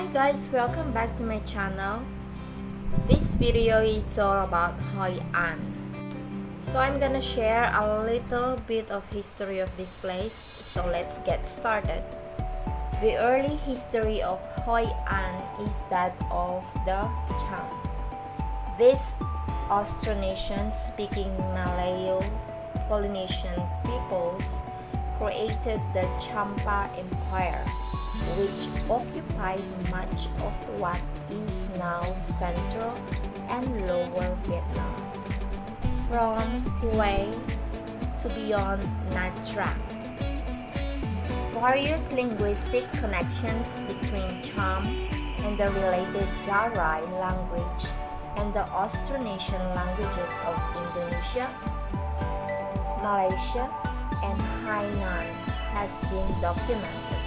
Hi guys, welcome back to my channel. This video is all about Hội An. So I'm gonna share a little bit of history of this place, so let's get started. The early history of Hội An is that of the Cham. These Austronesian-speaking Malayo-Polynesian peoples created the Champa Empire, which occupied much of what is now Central and Lower Vietnam, from Hue to beyond Nha Trang. Various linguistic connections between Cham and the related Jarai language and the Austronesian languages of Indonesia, Malaysia, and Hainan has been documented.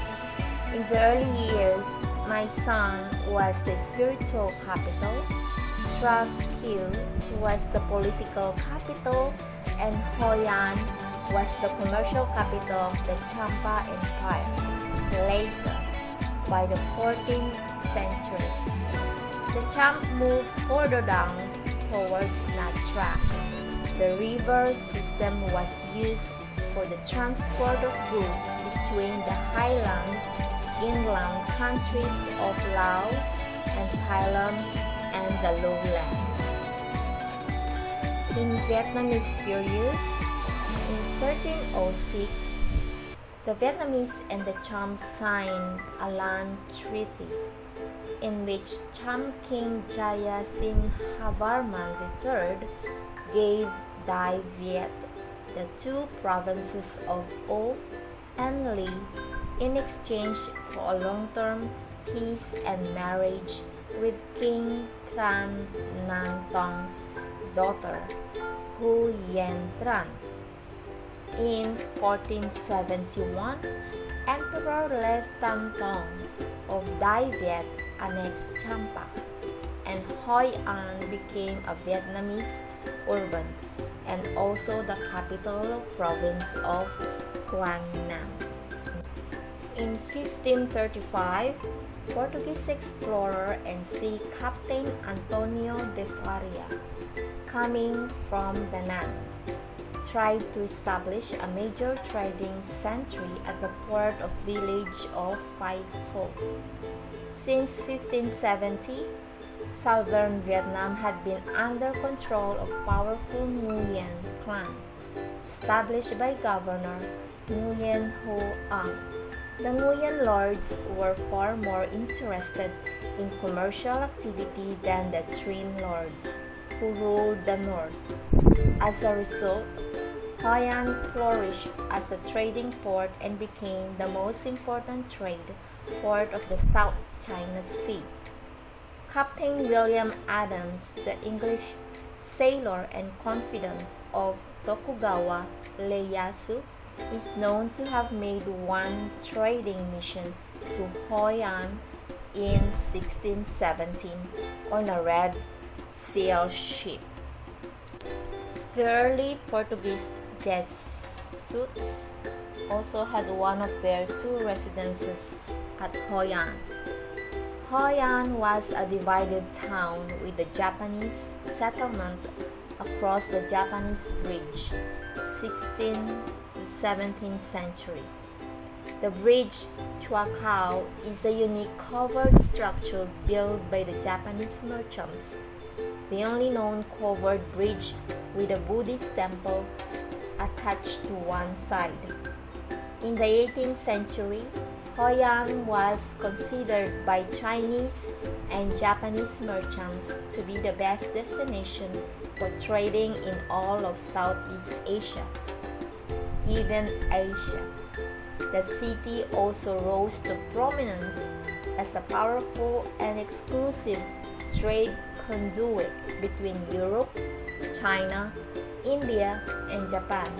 In the early years, Mai Son was the spiritual capital, Tra Kieu was the political capital, and Hoi An was the commercial capital of the Champa Empire. Later, by the 14th century, the Cham moved further down towards Nha Trang. The river system was used for the transport of goods between the highlands, inland countries of Laos and Thailand and the lowlands. In Vietnamese period, in 1306, the Vietnamese and the Cham signed a land treaty in which Cham King Jayasimhavarman III gave Dai Viet the two provinces of O and Ly in exchange for a long-term peace and marriage with King Tran Nan Tong's daughter, Hu Yen Tran. In 1471, Emperor Le Tan Tong of Dai Viet annexed Champa, and Hoi An became a Vietnamese urban and also the capital province of Quang Nam. In 1535, Portuguese explorer and sea captain Antonio de Faria, coming from Da Nang, tried to establish a major trading century at the port of village of Phay Pho. Since 1570, southern Vietnam had been under control of powerful Nguyen clan, established by Governor Nguyen Ho Ang. The Nguyen lords were far more interested in commercial activity than the Trinh lords, who ruled the north. As a result, Hoi An flourished as a trading port and became the most important trade port of the South China Sea. Captain William Adams, the English sailor and confidant of Tokugawa Ieyasu, is known to have made one trading mission to Hoi An in 1617 on a red sail ship. The early Portuguese Jesuits also had one of their two residences at Hoi An. Hoi An was a divided town with the Japanese settlement across the Japanese Bridge, 16th to 17th century. The bridge, Chua Khao, is a unique covered structure built by the Japanese merchants, the only known covered bridge with a Buddhist temple attached to one side. In the 18th century, Hoi An was considered by Chinese and Japanese merchants to be the best destination for trading in all of Southeast Asia, even Asia. The city also rose to prominence as a powerful and exclusive trade conduit between Europe, China, India, and Japan,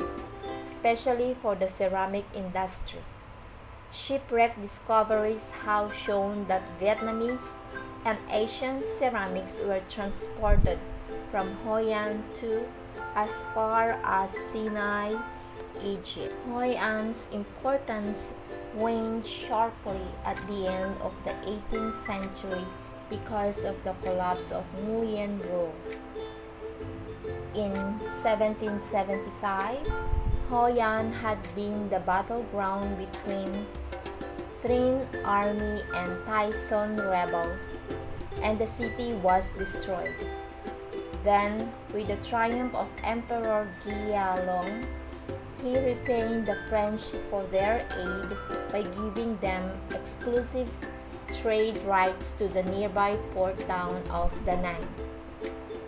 especially for the ceramic industry. Shipwreck discoveries have shown that Vietnamese and Asian ceramics were transported from Hoi An to as far as Sinai, Egypt. Hoi An's importance waned sharply at the end of the 18th century because of the collapse of Nguyen rule. In 1775, Hoi An had been the battleground between Trinh Army and Tay Son rebels, and the city was destroyed. Then, with the triumph of Emperor Gia Long, he repaid the French for their aid by giving them exclusive trade rights to the nearby port town of Da Nang.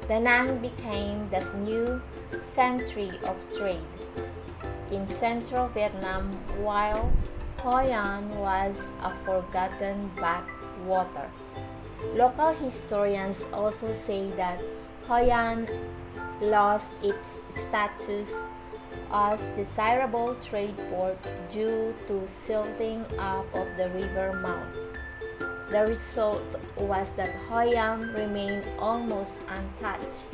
Da Nang became the new century of trade in central Vietnam, while Hoi An was a forgotten backwater. Local historians also say that Hoi An lost its status as desirable trade port due to silting up of the river mouth. The result was that Hoi An remained almost untouched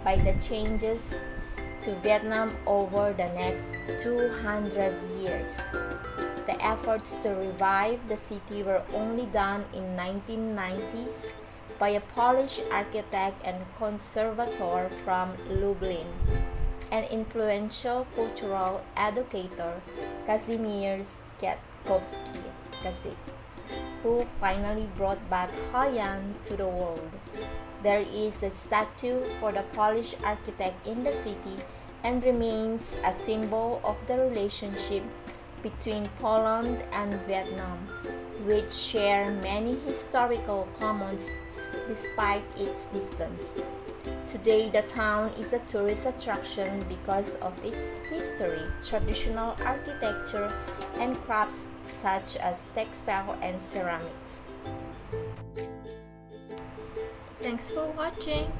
by the changes to Vietnam over the next 200 years. The efforts to revive the city were only done in 1990s by a Polish architect and conservator from Lublin, an influential cultural educator, Kazimierz Kwiatkowski, who finally brought back Hoi An to the world. There is a statue for the Polish architect in the city and remains a symbol of the relationship between Poland and Vietnam, which share many historical commons despite its distance. Today, the town is a tourist attraction because of its history, traditional architecture, and crafts such as textile and ceramics. Thanks for watching.